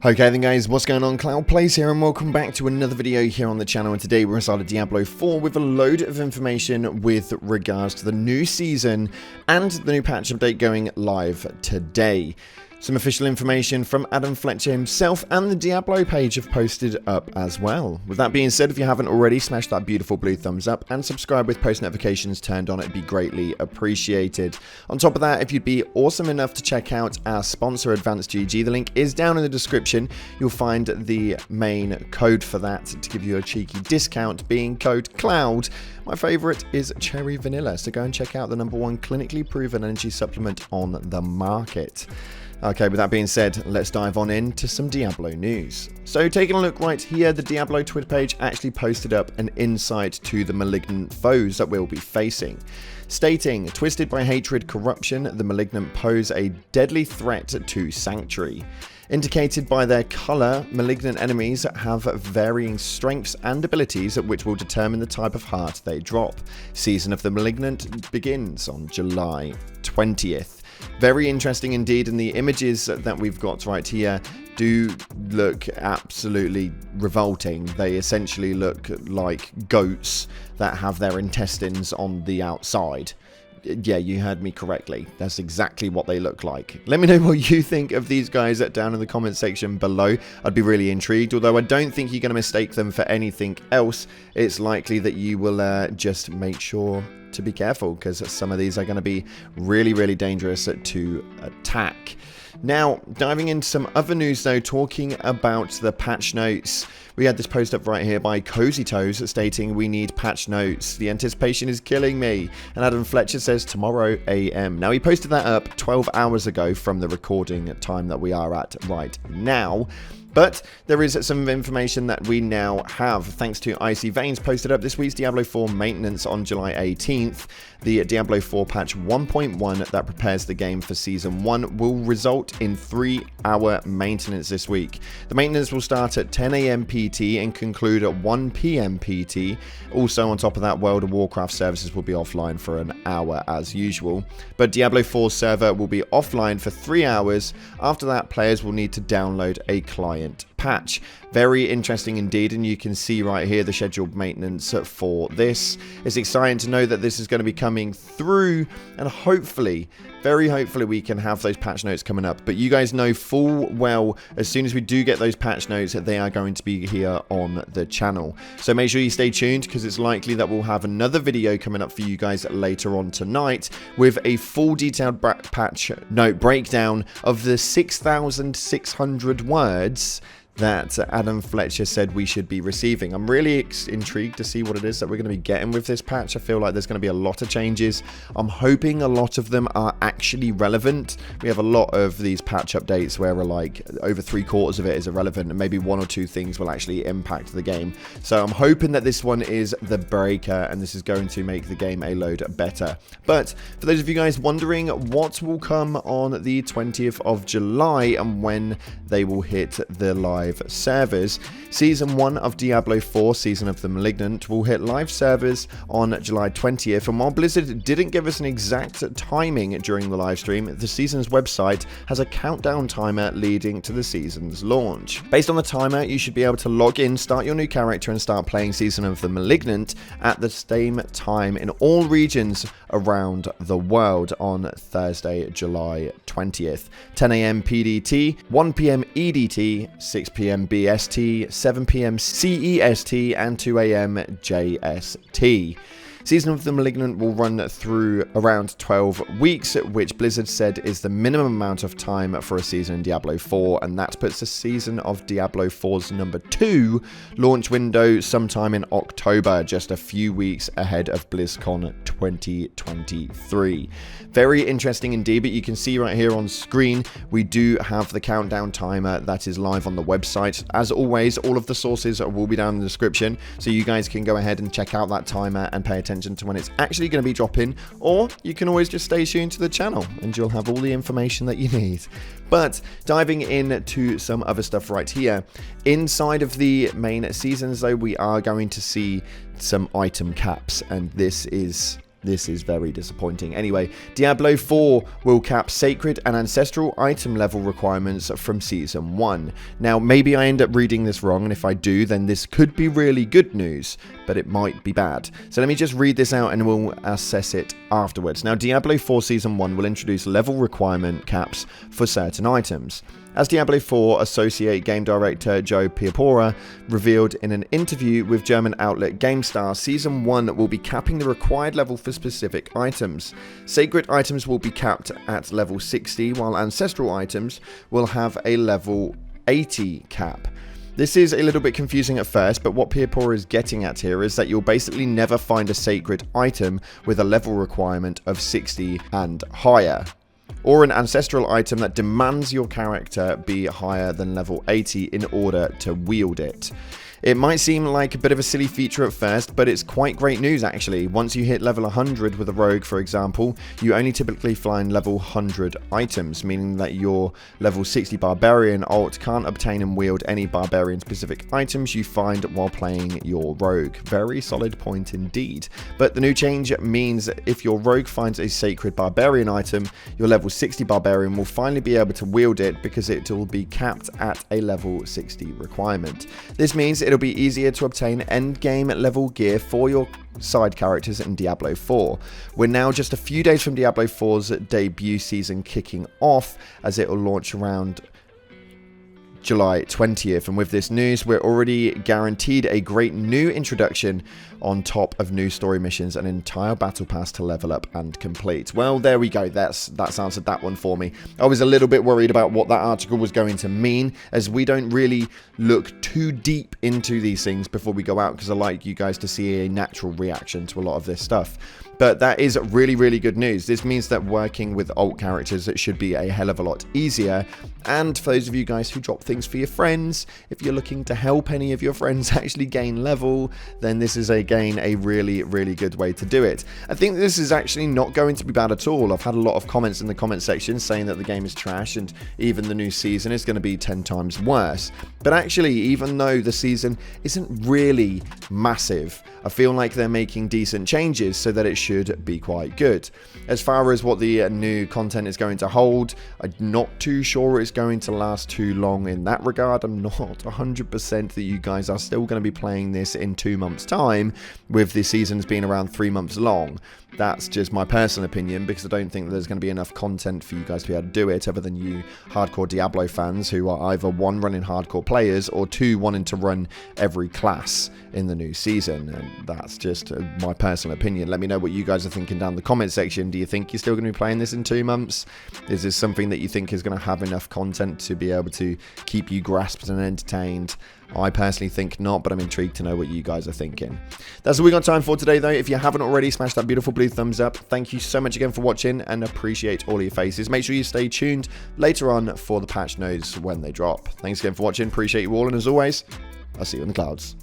Okay then guys, what's going on? Cloud Plays here and welcome back to another video here on the channel, and today we're inside of Diablo 4 with a load of information with regards to the new season and the new patch update going live today. Some official information from Adam Fletcher himself and the Diablo page have posted up as well. With that being said, if you haven't already, smash that beautiful blue thumbs up and subscribe with post notifications turned on. It'd be greatly appreciated. On top of that, if you'd be awesome enough to check out our sponsor, Advanced GG, the link is down in the description. You'll find the main code for that to give you a cheeky discount, being code CLOUD. My favourite is Cherry Vanilla, so go and check out the #1 clinically proven energy supplement on the market. Okay, with that being said, let's dive on into some Diablo news. So taking a look right here, the Diablo Twitter page actually posted up an insight to the Malignant foes that we'll be facing. Stating, twisted by hatred, corruption, the Malignant pose a deadly threat to Sanctuary. Indicated by their colour, Malignant enemies have varying strengths and abilities which will determine the type of heart they drop. Season of the Malignant begins on July 20th. Very interesting indeed, and the images that we've got right here do look absolutely revolting. They essentially look like goats that have their intestines on the outside. Yeah, you heard me correctly. That's exactly what they look like. Let me know what you think of these guys down in the comment section below. I'd be really intrigued, although I don't think you're going to mistake them for anything else. It's likely that you will just make sure to be careful, because some of these are going to be really dangerous to attack. Now, diving into some other news though, talking about the patch notes. We had this post up right here by Cozy Toes stating, we need patch notes. The anticipation is killing me. And Adam Fletcher says tomorrow AM. Now, he posted that up 12 hours ago from the recording time that we are at right now. But there is some information that we now have, thanks to Icy Veins posted up this week's Diablo 4 maintenance on July 18th. The Diablo 4 patch 1.1 that prepares the game for Season 1 will result in 3-hour maintenance this week. The maintenance will start at 10 AM PT and conclude at 1 PM PT. Also, on top of that, World of Warcraft services will be offline for an hour as usual. But Diablo 4's server will be offline for 3 hours. After that, players will need to download a client patch. Very interesting indeed, and you can see right here the scheduled maintenance for this. It's exciting to know that this is going to be coming through, and hopefully, very hopefully, we can have those patch notes coming up. But you guys know full well, as soon as we do get those patch notes, they are going to be here on the channel. So make sure you stay tuned, because it's likely that we'll have another video coming up for you guys later on tonight with a full detailed patch note breakdown of the 6,600 words that Adam Fletcher said we should be receiving. I'm really intrigued to see what it is that we're going to be getting with this patch. I feel like there's going to be a lot of changes. I'm hoping a lot of them are actually relevant. We have a lot of these patch updates where we're like over 3/4 of it is irrelevant, and maybe 1 or 2 things will actually impact the game. So I'm hoping that this one is the breaker, and this is going to make the game a load better. But for those of you guys wondering what will come on the 20th of July and when they will hit the live servers, Season 1 of Diablo 4, Season of the Malignant, will hit live servers on July 20th, and while Blizzard didn't give us an exact timing during the live stream, the season's website has a countdown timer leading to the season's launch. Based on the timer, you should be able to log in, start your new character, and start playing Season of the Malignant at the same time in all regions around the world on Thursday, July 20th. 10 AM PDT, 1 PM EDT, 6 PM BST, 7 PM CEST, and 2 AM JST. Season of the Malignant will run through around 12 weeks, which Blizzard said is the minimum amount of time for a season in Diablo 4, and that puts the Season of Diablo 4's #2 launch window sometime in October, just a few weeks ahead of BlizzCon 2023. Very interesting indeed, but you can see right here on screen, we do have the countdown timer that is live on the website. As always, all of the sources will be down in the description, so you guys can go ahead and check out that timer and pay attention to when it's actually going to be dropping, or you can always just stay tuned to the channel and you'll have all the information that you need. But diving into some other stuff right here, inside of the main seasons though, we are going to see some item caps, and this is This is very disappointing. Anyway, Diablo 4 will cap sacred and ancestral item level requirements from Season 1. Now, maybe I end up reading this wrong, and if I do, then this could be really good news, but it might be bad. So let me just read this out and we'll assess it afterwards. Now, Diablo 4 Season 1 will introduce level requirement caps for certain items. As Diablo 4 Associate Game Director Joe Piapora revealed in an interview with German outlet GameStar, Season 1 will be capping the required level for specific items. Sacred items will be capped at level 60, while ancestral items will have a level 80 cap. This is a little bit confusing at first, but what Piapora is getting at here is that you'll basically never find a sacred item with a level requirement of 60 and higher, or an ancestral item that demands your character be higher than level 80 in order to wield it. It might seem like a bit of a silly feature at first, but it's quite great news actually. Once you hit level 100 with a rogue, for example, you only typically find level 100 items, meaning that your level 60 barbarian alt can't obtain and wield any barbarian specific items you find while playing your rogue. Very solid point indeed. But the new change means if your rogue finds a sacred barbarian item, your level 60 barbarian will finally be able to wield it because it will be capped at a level 60 requirement. This means it'll be easier to obtain endgame level gear for your side characters in Diablo 4. We're now just a few days from Diablo 4's debut season kicking off, as it will launch around July 20th, and with this news we're already guaranteed a great new introduction on top of new story missions and an entire battle pass to level up and complete. Well, there we go, that's answered that one for me. I was a little bit worried about what that article was going to mean, as we don't really look too deep into these things before we go out, because I like you guys to see a natural reaction to a lot of this stuff. But that is really, really good news. This means that working with alt characters, it should be a hell of a lot easier. And for those of you guys who drop things for your friends, if you're looking to help any of your friends actually gain level, then this is again a really, really good way to do it. I think this is actually not going to be bad at all. I've had a lot of comments in the comment section saying that the game is trash and even the new season is going to be 10 times worse. But actually, even though the season isn't really massive, I feel like they're making decent changes so that it should be quite good. As far as what the new content is going to hold, I'm not too sure it's going to last too long in that regard. I'm not 100% that you guys are still going to be playing this in 2 months' time, with the seasons being around 3 months long. That's just my personal opinion, because I don't think that there's going to be enough content for you guys to be able to do it, other than you hardcore Diablo fans who are either 1, running hardcore players, or 2, wanting to run every class in the new season. And that's just my personal opinion. Let me know what you guys are thinking down in the comment section. Do you think you're still going to be playing this in 2 months? Is this something that you think is going to have enough content to be able to keep you grasped and entertained? I personally think not, but I'm intrigued to know what you guys are thinking. That's all we got time for today, though. If you haven't already, smash that beautiful blue thumbs up. Thank you so much again for watching, and appreciate all your faces. Make sure you stay tuned later on for the patch notes when they drop. Thanks again for watching. Appreciate you all, and as always, I'll see you in the clouds.